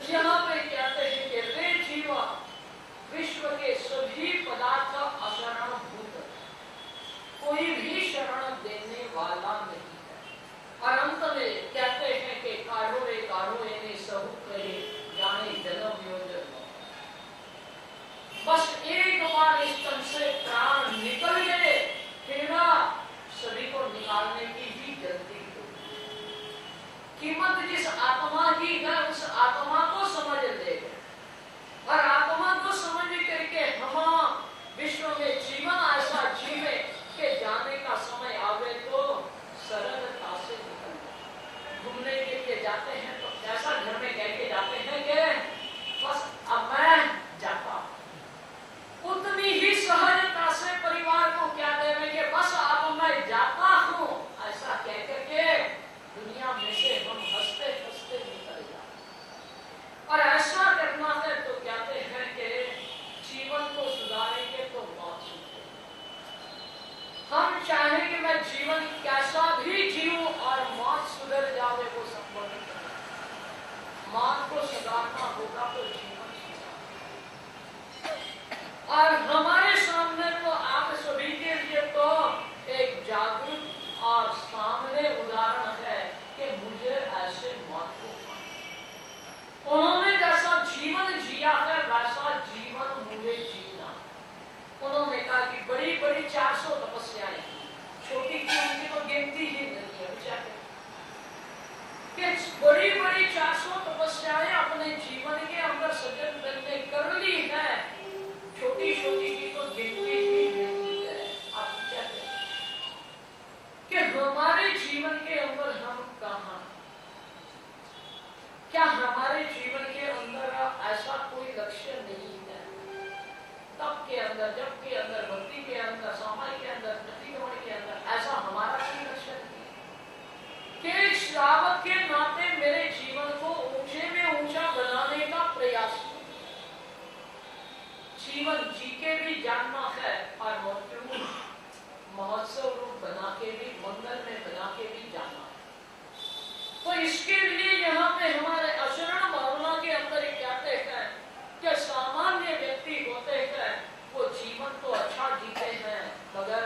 यहाँ पे कहते हैं कि रे जीवा विश्व के सभी पदार्थ अशरण भूत, कोई भी शरण देने वाला नहीं है। और अंत में कहते हैं कि काढ़ो रे काढ़ो एने सहु करे जाने जन्म योजन। बस एक बार इस तन से प्राण निकल गए, फिर सभी को निकालने की भी जल्दी होगी। कीमत जिस आत्मा की है उस आत्मा को समझ ले, और आत्मा को समझ करके हम विश्व में जीवन ऐसा जीवे के जाने का समय आवे तो सरलता से निकल जाए। घूमने के लिए जाते हैं तो ऐसा घर में कह के जाते हैं कि बस अब मैं जाता हूं, उतनी ही सहजता से परिवार को क्या देंगे, बस अब मैं जाता हूं, ऐसा कह करके दुनिया में से हम हंसते हंसते निकल जाते। और ऐसा करना है तो कहते हैं कि जीवन को सुधारेंगे तो मौत सुधरेगी। हम चाहें कि मैं जीवन कैसा भी जीऊं और मौत सुधर जावे, वो संभव नहीं है। मौत को सुधारना होगा तो जीवन सुधार। और हमारे सामने तो आप सभी के लिए तो एक जागरूक और सामने उदाहरण है कि मुझे ऐसे मौत को पाना। उन्होंने जैसा जीवन जिया है वैसा जीवन मुझे जीना। उन्होंने कहा कि बड़ी बड़ी 400 तपस्याएं, छोटी की उनकी तो गिनती ही नहीं है बेचारे, कि बड़ी बड़ी 400 तपस्याएं अपने जीवन के अंदर सजन ने कर ली है, छोटी छोटी की तो गिनती ही नहीं है। आप कहते हैं कि हमारे जीवन के अंदर हम कहाँ, क्या हमारे जीवन के अंदर ऐसा कोई लक्ष्य नहीं है? तप के अंदर, जप के अंदर, भक्ति के अंदर, समाज के अंदर, प्रतिक्रमण के अंदर ऐसा हमारा कोई लक्ष्य नहीं है कि श्रावक के नाते मेरे जीवन को ऊंचे में ऊंचा बनाने का प्रयास। जीवन जी के भी जानना है और मृत्यु महोत्सव रूप बना के भी, मंगल में बना के भी जानना है। तो इसके लिए यहाँ पे हमारे अशरण भावना के अंदर कहते हैं कि सामान्य व्यक्ति होते हैं वो जीवन तो अच्छा जीते हैं, मगर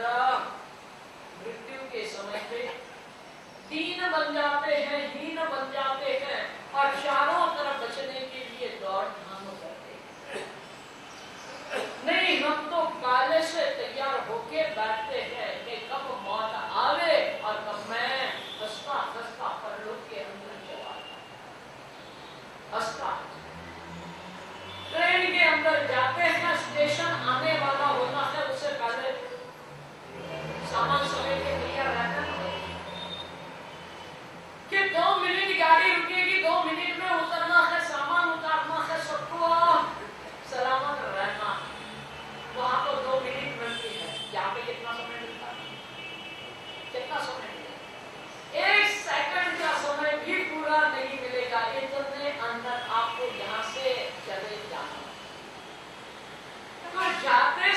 मृत्यु के समय पे दीन बन जाते हैं, हीन बन जाते हैं और चारों तरफ बचने के लिए दौड़ धाम करते हैं। नहीं, हम तो पहले से तैयार होके बैठते हैं कि कब मौत आवे और कब मैं हंसता हंसता परलोक के अंदर चला हंसता। ट्रेन के अंदर जाते हैं, स्टेशन आने वाला होता है, उससे पहले सामान समेट के तैयार रहते हैं कि 2 मिनट गाड़ी रुकेगी, 2 मिनट में उतरना है, सामान उतारना है, सबको सलामत रहना। वहां तो 2 मिनट मिलती है, यहाँ पे कितना समय मिलता है? कितना समय मिलेगा? 1 सेकंड का समय भी पूरा नहीं मिलेगा, इतने अंदर आपको यहाँ से चले जाना। तो जाते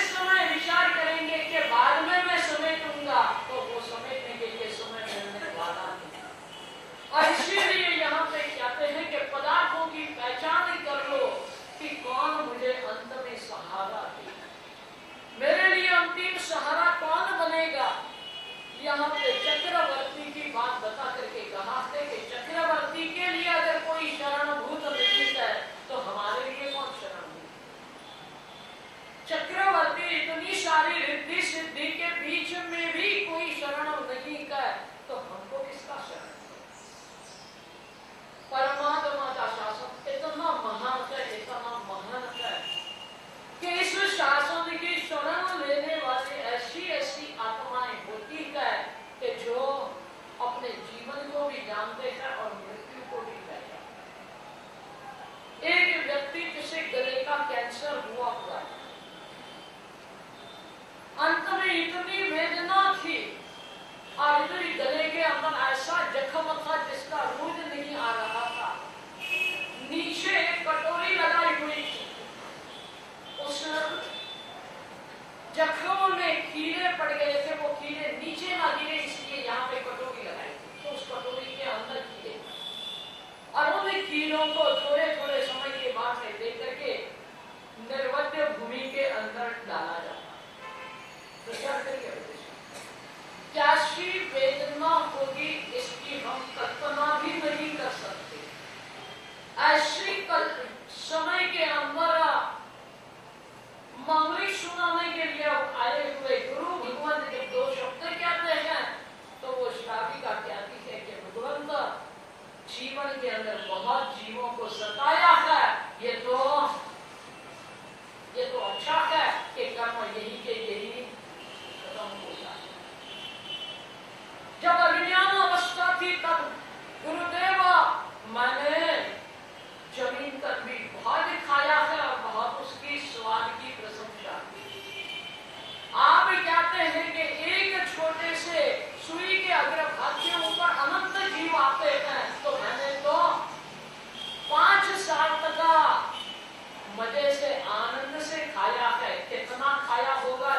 ऐसी समय के अंदर मंगली सुनाने के लिए आए हुए गुरु भगवंत जब दो शब्द कहते हैं तो वो श्राविका कहती है कि भगवंत जीवन के अंदर बहुत जीवों को सताया है, ये तो अच्छा है कि कर्म यही के यही खत्म हो जाए। जब अज्ञान अवस्था थी तब गुरुदेव मैंने जमीन तक भी बहुत खाया है और बहुत उसकी स्वाद की प्रशंसा की। आप कहते हैं कि एक छोटे से सुई के अग्रभाग के ऊपर अनंत जीव आते हैं, तो मैंने तो 5 साल तक मजे से आनंद से खाया है। कितना खाया होगा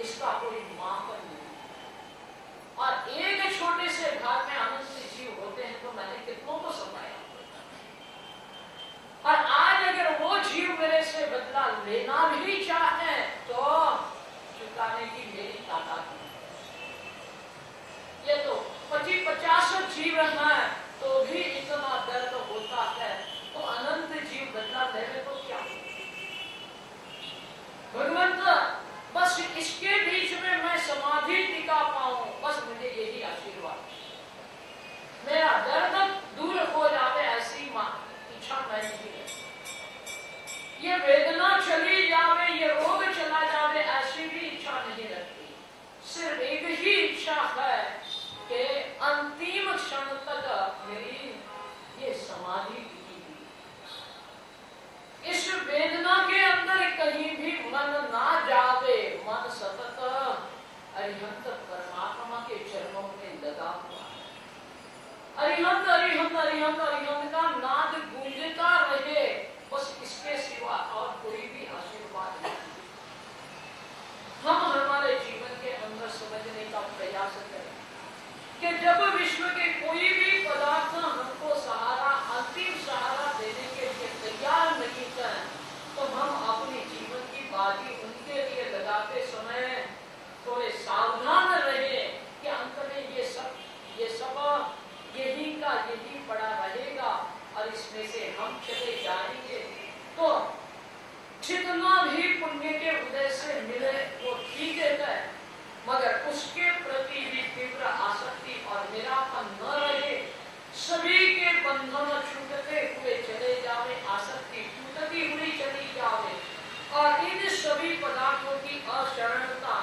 इसका कोई माप नहीं। और एक छोटे से भाग में अनंत जीव होते हैं तो मैंने कितनों को सताया। और आज अगर वो जीव मेरे से बदला लेना भी चाहे तो चुकाने की मेरी ताकत नहीं। ये तो 25-50 जीव है तो भी इतना दर्द होता है, तो अनंत जीव बदला लेने तो क्या हो। भगवंत बस इसके बीच में मैं समाधि टिका पाऊं, बस मुझे यही आशीर्वाद। मेरा दर्द दूर हो जाए ऐसी इच्छा मैं नहीं है। ये वेदना चली जावे, ये रोग चला जावे, ऐसी भी इच्छा नहीं रखती। सिर्फ एक ही इच्छा है कि अंतिम क्षण तक मेरी ये समाधि टिकी हुई। इस वेदना के अंदर कहीं भी मन ना जावे, मन सतत अरिहंत परमात्मा के चरणों में लगा हुआ है। अरिहंत अरिहंत अरिहंत अरिहंत का नाद गूंजता रहे, बस इसके सिवा और कोई भी आशीर्वाद नहीं। हम हमारे जीवन के अंदर समझने का प्रयास करें कि जब विश्व के कोई भी पदार्थ हमको सहारा, अंतिम सहारा देने के लिए तैयार नहीं है, तो हम अपने जीवन की बाजी उनके लिए लगाते समय थोड़े सावधान रहे कि अंत में ये सब यही का यही पड़ा रहेगा और इसमें से हम चले जाएंगे। तो जितना भी पुण्य के उदय से मिले वो ठीक है, मगर उसके प्रति भी तीव्र आसक्ति और मेरापन न रहे। सभी के बंधन छूटते हुए चले जावे, आसक्ति टूटती हुई चली जावे और इन सभी पदार्थों की अशरणता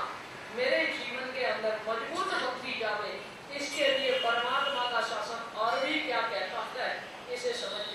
मेरे जीवन के अंदर मजबूत होती जावे। इसके लिए परमात्मा का शासन और भी क्या कहता है, इसे समझ